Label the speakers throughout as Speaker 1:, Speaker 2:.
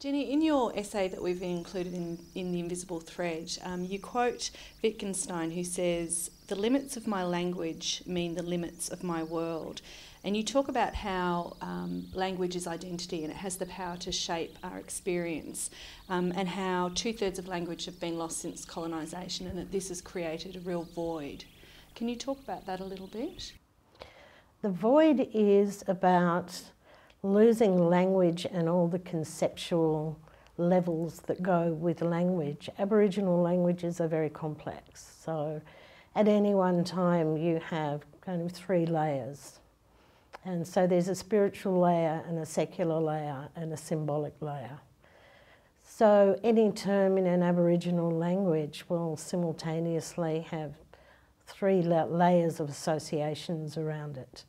Speaker 1: Jenny, in your essay that we've included in The Invisible Thread, you quote Wittgenstein, who says, "The limits of my language mean the limits of my world." And you talk about how language is identity and it has the power to shape our experience, and how 2/3 of language have been lost since colonisation, and that this has created a real void. Can you talk about that a little bit?
Speaker 2: The void is about losing language and all the conceptual levels that go with language. Aboriginal languages are very complex, so at any one time you have kind of 3 layers. And so there's a spiritual layer and a secular layer and a symbolic layer. So any term in an Aboriginal language will simultaneously have 3 layers of associations around it.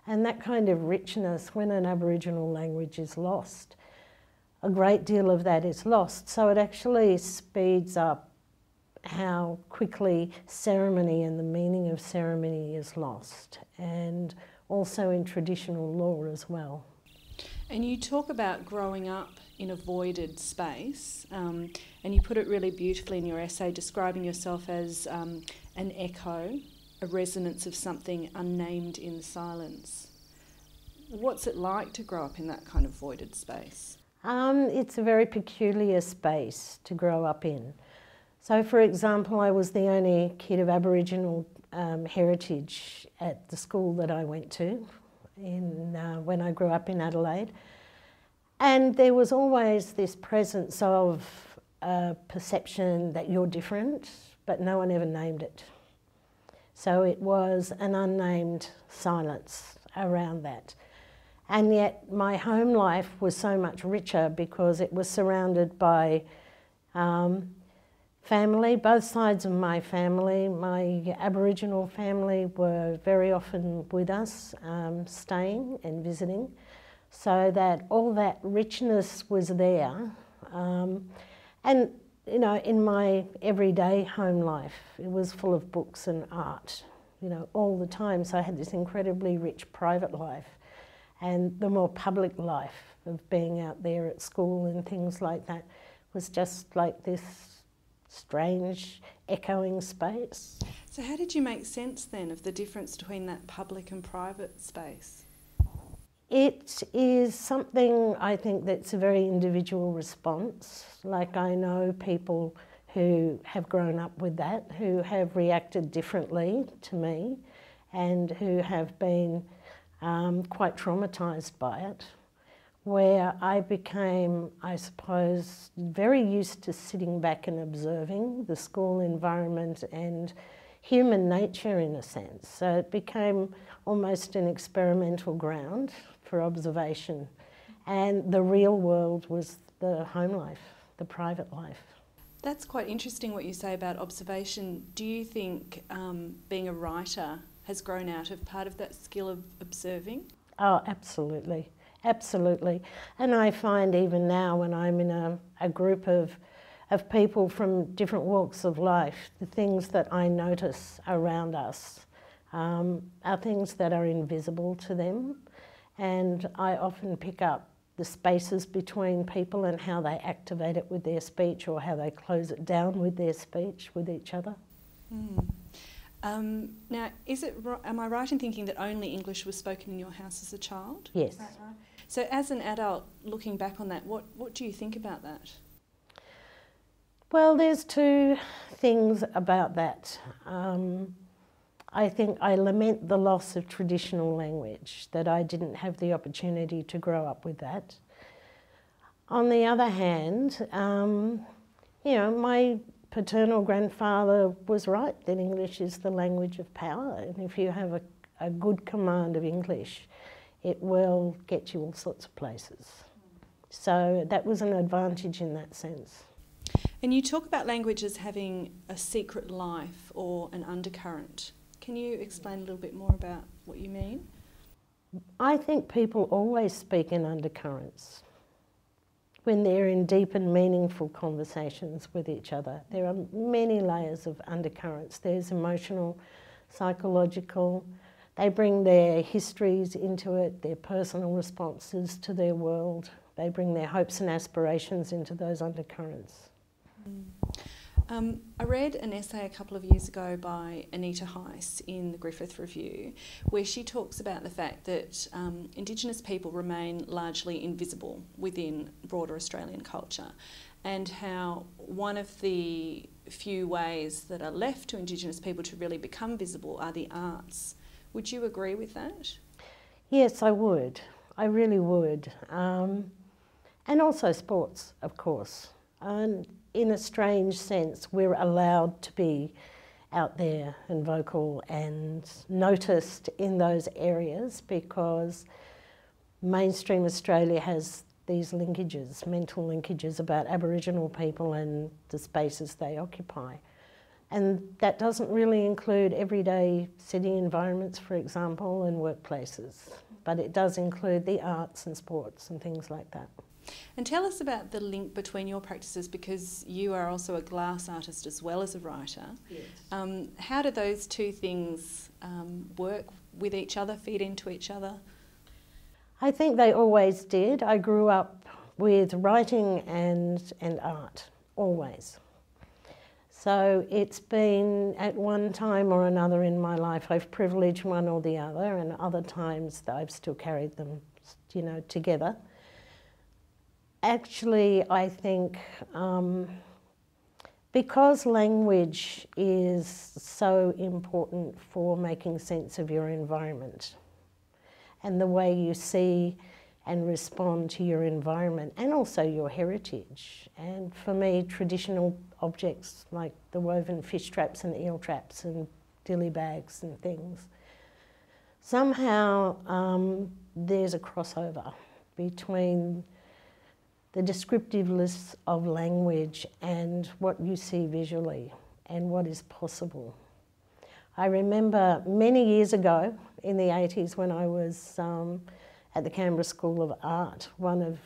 Speaker 2: And that kind of richness, when an Aboriginal language is lost, a great deal of that is lost. So it actually speeds up how quickly ceremony and the meaning of ceremony is lost, and also in traditional law as well.
Speaker 1: And you talk about growing up in a voided space, and you put it really beautifully in your essay, describing yourself as an echo, a resonance of something unnamed in silence. What's it like to grow up in that kind of voided space?
Speaker 2: It's a very peculiar space to grow up in. So, for example, I was the only kid of Aboriginal heritage at the school that I went to when I grew up in Adelaide. And there was always this presence of perception that you're different, but no one ever named it. So it was an unnamed silence around that. And yet my home life was so much richer because it was surrounded by family, both sides of my family. My Aboriginal family were very often with us, staying and visiting, so that all that richness was there. And you know, in my everyday home life, it was full of books and art, you know, all the time. So I had this incredibly rich private life, and the more public life of being out there at school and things like that was just like this strange echoing space.
Speaker 1: So how did you make sense then of the difference between that public and private space?
Speaker 2: It is something, I think, that's a very individual response. Like, I know people who have grown up with that, who have reacted differently to me, and who have been quite traumatised by it, where I became, I suppose, very used to sitting back and observing the school environment and human nature in a sense. So it became almost an experimental ground for observation. And the real world was the home life, the private life.
Speaker 1: That's quite interesting what you say about observation. Do you think being a writer has grown out of part of that skill of observing?
Speaker 2: Oh, absolutely. Absolutely. And I find even now when I'm in a group of people from different walks of life, the things that I notice around us are things that are invisible to them. And I often pick up the spaces between people and how they activate it with their speech, or how they close it down with their speech with each other.
Speaker 1: Now, am I right in thinking that only English was spoken in your house as a child?
Speaker 2: Yes.
Speaker 1: Is that right? So as an adult, looking back on that, what do you think about that?
Speaker 2: Well, there's 2 things about that. I think I lament the loss of traditional language, that I didn't have the opportunity to grow up with that. On the other hand, you know, my paternal grandfather was right that English is the language of power, and if you have a good command of English, it will get you all sorts of places. So that was an advantage in that sense.
Speaker 1: And you talk about language as having a secret life or an undercurrent. Can you explain a little bit more about what you mean?
Speaker 2: I think people always speak in undercurrents when they're in deep and meaningful conversations with each other. There are many layers of undercurrents. There's emotional, psychological. They bring their histories into it, their personal responses to their world. They bring their hopes and aspirations into those undercurrents.
Speaker 1: I read an essay a couple of years ago by Anita Heiss in the Griffith Review, where she talks about the fact that Indigenous people remain largely invisible within broader Australian culture, and how one of the few ways that are left to Indigenous people to really become visible are the arts. Would you agree with that?
Speaker 2: Yes, I would. I really would. And also sports, of course. And in a strange sense, we're allowed to be out there and vocal and noticed in those areas because mainstream Australia has these linkages, mental linkages about Aboriginal people and the spaces they occupy. And that doesn't really include everyday city environments, for example, and workplaces, but it does include the arts and sports and things like that.
Speaker 1: And tell us about the link between your practices, because you are also a glass artist as well as a writer. Yes. How do those two things work with each other, feed into each other?
Speaker 2: I think they always did. I grew up with writing and art, always. So it's been at one time or another in my life I've privileged one or the other, and other times I've still carried them, you know, together. Actually, I think because language is so important for making sense of your environment and the way you see and respond to your environment and also your heritage. And for me, traditional objects like the woven fish traps and eel traps and dilly bags and things, somehow there's a crossover between the descriptiveness of language and what you see visually and what is possible. I remember many years ago in the 80s when I was at the Canberra School of Art, one of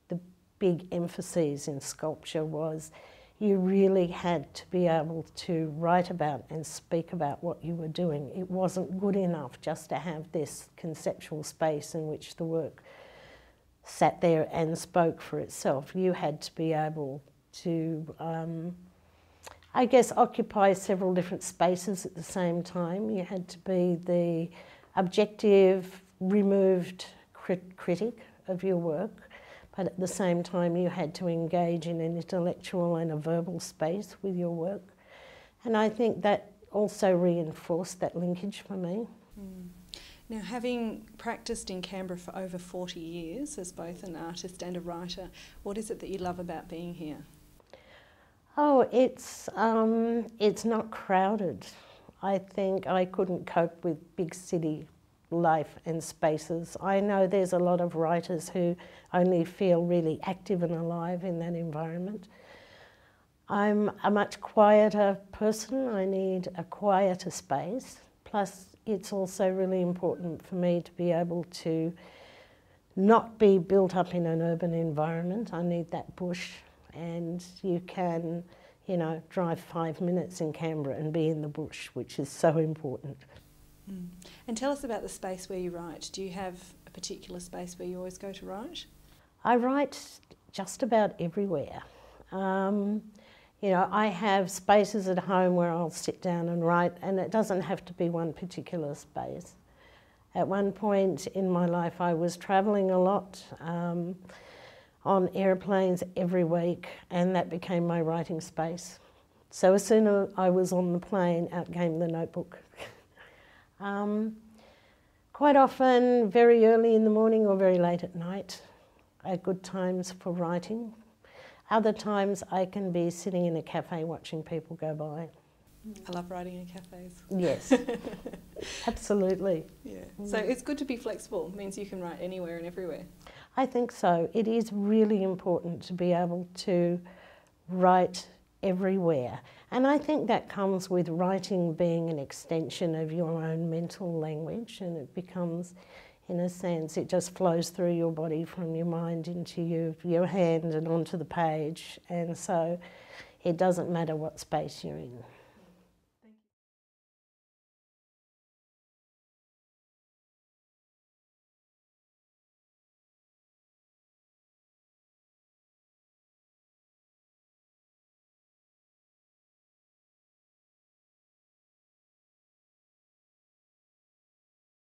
Speaker 2: the big emphases in sculpture was you really had to be able to write about and speak about what you were doing. It wasn't good enough just to have this conceptual space in which the work sat there and spoke for itself. You had to be able to, I guess, occupy several different spaces at the same time. You had to be the objective, removed critic of your work, but at the same time you had to engage in an intellectual and a verbal space with your work. And I think that also reinforced that linkage for me.
Speaker 1: Mm. Now, having practiced in Canberra for over 40 years as both an artist and a writer, what is it that you love about being here?
Speaker 2: Oh, it's not crowded. I think I couldn't cope with big city life and spaces. I know there's a lot of writers who only feel really active and alive in that environment. I'm a much quieter person. I need a quieter space. Plus, it's also really important for me to be able to not be built up in an urban environment. I need that bush, and you can, you know, drive 5 minutes in Canberra and be in the bush, which is so important.
Speaker 1: Mm. And tell us about the space where you write. Do you have a particular space where you always go to write?
Speaker 2: I write just about everywhere. You know, I have spaces at home where I'll sit down and write, and it doesn't have to be one particular space. At one point in my life I was travelling a lot on airplanes every week, and that became my writing space. So as soon as I was on the plane, out came the notebook. Quite often, very early in the morning or very late at night, are good times for writing. Other times I can be sitting in a cafe watching people go by.
Speaker 1: I love writing in cafes.
Speaker 2: Yes, absolutely.
Speaker 1: Yeah. So it's good to be flexible. It means you can write anywhere and everywhere.
Speaker 2: I think so. It is really important to be able to write everywhere. And I think that comes with writing being an extension of your own mental language, and it becomes, in a sense, it just flows through your body from your mind into your hand and onto the page. And so it doesn't matter what space you're in.